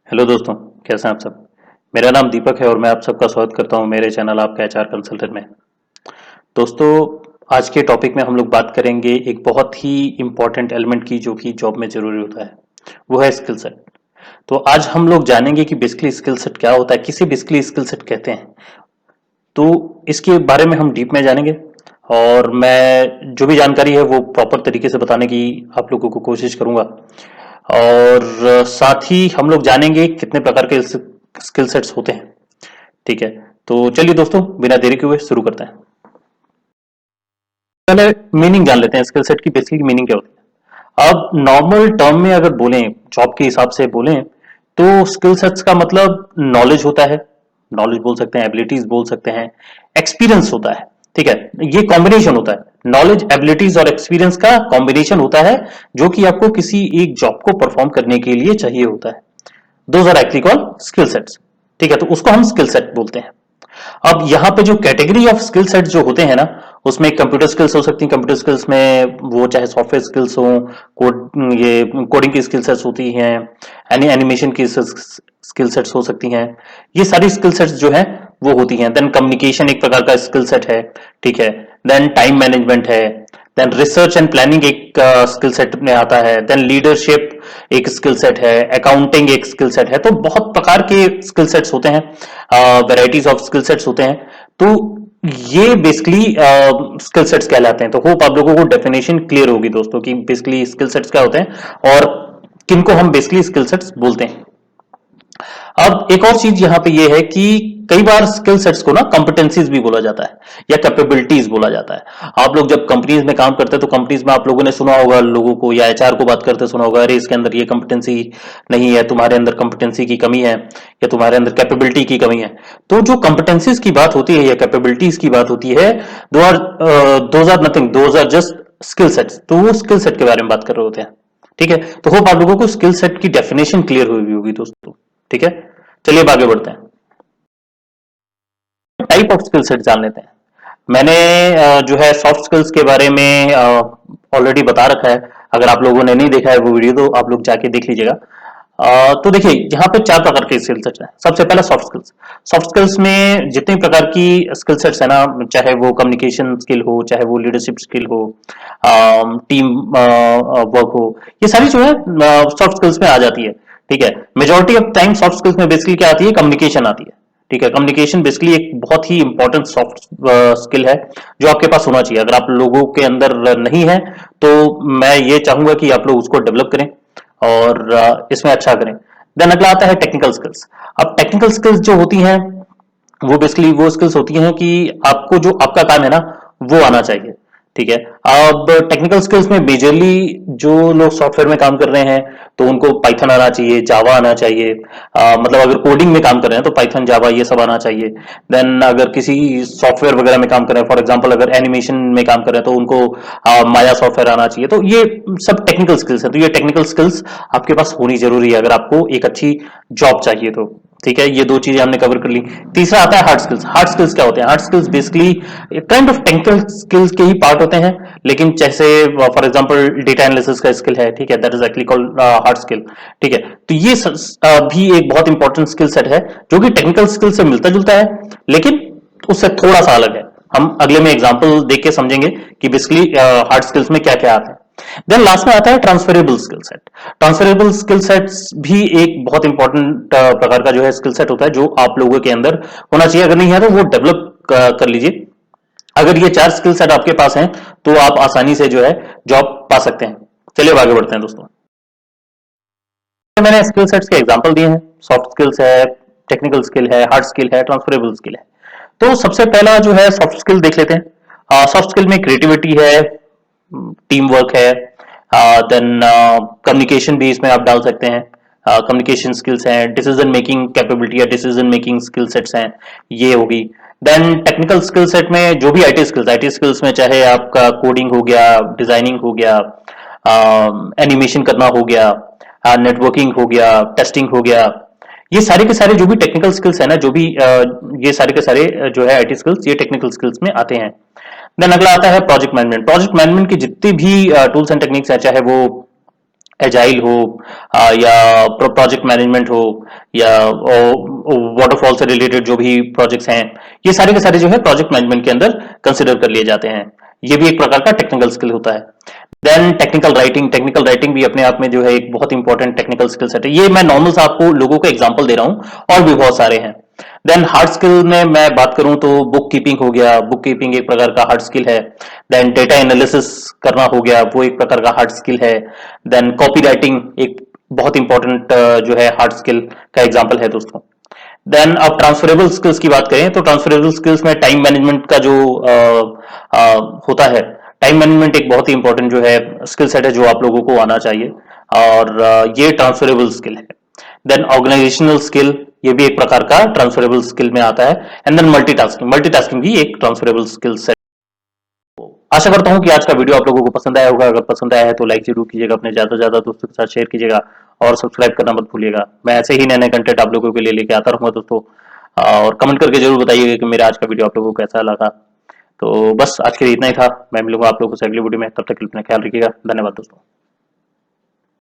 Hello दोस्तों, कैसे हैं आप सब। मेरा नाम दीपक है और मैं आप सबका स्वागत करता हूं मेरे चैनल आपका एचआर कंसल्टेंट में। दोस्तों, आज के टॉपिक में हम लोग बात करेंगे एक बहुत ही इंपॉर्टेंट एलिमेंट की जो कि जॉब में जरूरी होता है। वो है स्किल सेट। तो आज हम लोग जानेंगे कि बेसिकली स्किल सेट क्या होता है, किसे बेसिकली स्किल सेट कहते हैं। तो इसके बारे में हम डीप में जानेंगे और मैं जो भी जानकारी है वो प्रॉपर तरीके से बताने की आप लोगों को कोशिश करूंगा। और साथ ही हम लोग जानेंगे कितने प्रकार के स्किल सेट्स होते हैं। ठीक है, तो चलिए दोस्तों, बिना देरी के हुए शुरू करते हैं। पहले मीनिंग जान लेते हैं स्किल सेट की, बेसिकली मीनिंग क्या होती है। अब नॉर्मल टर्म में अगर बोलें, जॉब के हिसाब से बोलें, तो स्किल सेट्स का मतलब नॉलेज होता है। नॉलेज बोल सकते हैं, एबिलिटीज बोल सकते हैं, एक्सपीरियंस होता है। ठीक है, ये कॉम्बिनेशन होता है। नॉलेज, एबिलिटीज और एक्सपीरियंस का कॉम्बिनेशन होता है जो कि आपको किसी एक जॉब को परफॉर्म करने के लिए चाहिए होता है। Those are actually called skill sets. ठीक है, तो उसको हम स्किल सेट बोलते हैं। अब यहाँ पे जो कैटेगरी ऑफ स्किल सेट जो होते हैं ना, उसमें कंप्यूटर स्किल्स हो सकती हैं। कंप्यूटर स्किल्स में वो चाहे सॉफ्टवेयर स्किल्स हो, ये कोडिंग की स्किल सेट्स होती हैं, एनिमेशन की स्किल सेट्स हो सकती हैं। ये सारी स्किल सेट्स जो है वो होती हैं। देन कम्युनिकेशन एक प्रकार का स्किल सेट है। ठीक है, देन टाइम मैनेजमेंट है, देन रिसर्च एंड प्लानिंग एक स्किल सेट में आता है, देन लीडरशिप एक स्किल सेट है, अकाउंटिंग एक स्किल सेट है। तो बहुत प्रकार के स्किल सेट्स होते हैं, वेराइटीज ऑफ स्किल सेट्स होते हैं। तो ये बेसिकली स्किल सेट्स कहलाते हैं। तो होप आप लोगों को डेफिनेशन क्लियर होगी दोस्तों कि बेसिकली स्किल सेट्स क्या होते हैं और किनको हम बेसिकली स्किल सेट्स बोलते हैं। अब एक और चीज यहां पे ये है कि कई बार स्किल सेट्स को ना कॉम्पिटेंसीज भी बोला जाता है या कैपेबिलिटीज बोला जाता है। आप लोग जब कंपनीज में काम करते हैं तो कंपनीज में आप लोगों ने सुना होगा, लोगों को या एचआर को बात करते सुना होगा, अरे इसके अंदर ये कॉम्पिटेंसी नहीं है, तुम्हारे अंदर कॉम्पिटेंसी की कमी है या तुम्हारे अंदर कैपेबिलिटी की कमी है। तो जो कॉम्पिटेंसीज की बात होती है या कैपेबिलिटीज की बात होती है, those are nothing, those are just skill sets. तो वो स्किल सेट के बारे में बात कर रहे होते हैं। ठीक है, तो होप आप लोगों को स्किल सेट की डेफिनेशन क्लियर हुई होगी दोस्तों। ठीक है, चलिए अब आगे बढ़ते हैं। टाइप ऑफ स्किल सेट जान लेते हैं। मैंने जो है सॉफ्ट स्किल्स के बारे में ऑलरेडी बता रखा है। अगर आप लोगों ने नहीं देखा है वो वीडियो तो आप लोग जाके देख लीजिएगा। तो देखिए, यहाँ पे चार प्रकार के स्किल सेट्स हैं। सबसे पहला सॉफ्ट स्किल्स। सॉफ्ट स्किल्स में जितने प्रकार की स्किल सेट्स है ना, चाहे वो कम्युनिकेशन स्किल हो, चाहे वो लीडरशिप स्किल हो, टीम वर्क हो, ये सारी जो है सॉफ्ट स्किल्स में आ जाती है। ठीक है, majority of time soft skills में बेसिकली क्या आती है, कम्युनिकेशन आती है। ठीक है, कम्युनिकेशन बेसिकली एक बहुत ही इंपॉर्टेंट सॉफ्ट स्किल है जो आपके पास होना चाहिए। अगर आप लोगों के अंदर नहीं है तो मैं ये चाहूंगा कि आप लोग उसको डेवलप करें और इसमें अच्छा करें। देन अगला आता है टेक्निकल स्किल्स। अब टेक्निकल स्किल्स जो होती हैं वो बेसिकली वो स्किल्स होती हैं कि आपको जो आपका काम है ना वो आना चाहिए। ठीक है, अब टेक्निकल स्किल्स में मेजरली जो लोग सॉफ्टवेयर में काम कर रहे हैं तो उनको पाइथन आना चाहिए, जावा आना चाहिए। मतलब अगर कोडिंग में काम कर रहे हैं तो पाइथन, जावा ये सब आना चाहिए। देन अगर किसी सॉफ्टवेयर वगैरह में काम कर रहे हैं, फॉर एग्जांपल अगर एनिमेशन में काम कर रहे हैं तो उनको माया सॉफ्टवेयर आना चाहिए। तो ये सब टेक्निकल स्किल्स है। तो ये टेक्निकल स्किल्स आपके पास होनी जरूरी है अगर आपको एक अच्छी जॉब चाहिए तो। ठीक है, ये दो चीजें हमने कवर कर ली। तीसरा आता है हार्ड स्किल्स। हार्ड स्किल्स क्या होते हैं? Hard skills basically kind of technical skills के ही पार्ट होते हैं, लेकिन जैसे फॉर एग्जांपल डेटा एनालिसिस का स्किल है। ठीक है, that is actually called hard skill. ठीक है, तो ये भी एक बहुत इंपॉर्टेंट स्किल सेट है जो कि टेक्निकल स्किल से मिलता जुलता है, लेकिन उससे थोड़ा सा अलग है। हम अगले में एग्जाम्पल देख के समझेंगे कि बेसिकली हार्ड स्किल्स में क्या क्या आता है। देन लास्ट में आता है transferable skill set. Transferable skill sets भी एक बहुत इंपॉर्टेंट प्रकार का जो है स्किल सेट होता है जो आप लोगों के अंदर होना चाहिए। अगर नहीं है तो वो डेवलप कर लीजिए। अगर ये चार स्किल सेट आपके पास हैं तो आप आसानी से जो है जॉब पा सकते हैं। चलिए अब आगे बढ़ते हैं दोस्तों। मैंने स्किल सेट्स के एग्जांपल दिए हैं। सॉफ्ट स्किल्स है, टेक्निकल स्किल है, हार्ड स्किल है, ट्रांसफरेबल स्किल है। तो सबसे पहला जो है सॉफ्ट स्किल देख लेते हैं। सॉफ्ट स्किल में क्रिएटिविटी है, टीम वर्क है, देन कम्युनिकेशन भी इसमें आप डाल सकते हैं। कम्युनिकेशन स्किल्स हैं, डिसीजन मेकिंग कैपेबिलिटी या डिसीजन मेकिंग स्किल सेट्स हैं, ये होगी। देन टेक्निकल स्किल सेट में जो भी आईटी स्किल्स में चाहे आपका कोडिंग हो गया, डिजाइनिंग हो गया, एनिमेशन करना हो गया, नेटवर्किंग हो गया, टेस्टिंग हो गया, ये सारे के सारे जो भी टेक्निकल स्किल्स है ना, जो भी ये सारे के सारे जो है आईटी स्किल्स, ये टेक्निकल स्किल्स में आते हैं। देन अगला आता है प्रोजेक्ट मैनेजमेंट। प्रोजेक्ट मैनेजमेंट की जितनी भी टूल्स एंड टेक्निक्स है, चाहे वो एजाइल हो, या प्रोजेक्ट मैनेजमेंट हो, या वाटरफॉल से रिलेटेड जो भी प्रोजेक्ट्स हैं, ये सारे के सारे जो है प्रोजेक्ट मैनेजमेंट के अंदर कंसिडर कर लिए जाते हैं। ये भी एक प्रकार का टेक्निकल स्किल होता है। देन टेक्निकल राइटिंग भी अपने आप में जो है एक बहुत इंपॉर्टेंट टेक्निकल स्किल सेट है। ये मैं नॉर्मल सा आपको लोगों का एग्जांपल दे रहा हूं, और भी बहुत सारे हैं। देन हार्ड स्किल में मैं बात करूं तो बुक कीपिंग हो गया, बुक कीपिंग एक प्रकार का हार्ड स्किल है। देन डेटा एनालिसिस करना हो गया, वो एक प्रकार का हार्ड स्किल है। देन कॉपी राइटिंग एक बहुत इंपॉर्टेंट जो है हार्ड स्किल का एग्जाम्पल है दोस्तों। देन अब ट्रांसफरेबल स्किल्स की बात करें तो ट्रांसफरेबल स्किल्स में टाइम मैनेजमेंट का जो होता है, टाइम मैनेजमेंट एक बहुत ही इंपॉर्टेंट जो है स्किल सेट है जो आप लोगों को आना चाहिए, और ये ट्रांसफरेबल स्किल है। देन ऑर्गेनाइजेशनल स्किल, ये भी एक प्रकार का ट्रांसफरेबल स्किल में आता है। एंड देन मल्टीटास्किंग भी एक ट्रांसफरेबल स्किल सेट। आशा करता हूं कि आज का वीडियो आप लोगों को पसंद आया होगा। अगर पसंद आया है तो लाइक जरूर कीजिएगा, अपने ज्यादा से ज्यादा दोस्तों के साथ शेयर कीजिएगा, और सब्सक्राइब करना मत भूलिएगा। मैं ऐसे ही नए नए कंटेंट आप लोगों के लिए लेके आता रहूंगा दोस्तों। और कमेंट करके जरूर बताइएगा कि मेरा आज का वीडियो आप लोगों को कैसा लगा। तो बस आज के लिए इतना ही था। मैं मिलूंगा आप लोगों से अगली वीडियो में, तब तक के लिए अपना ख्याल रखिएगा। धन्यवाद दोस्तों।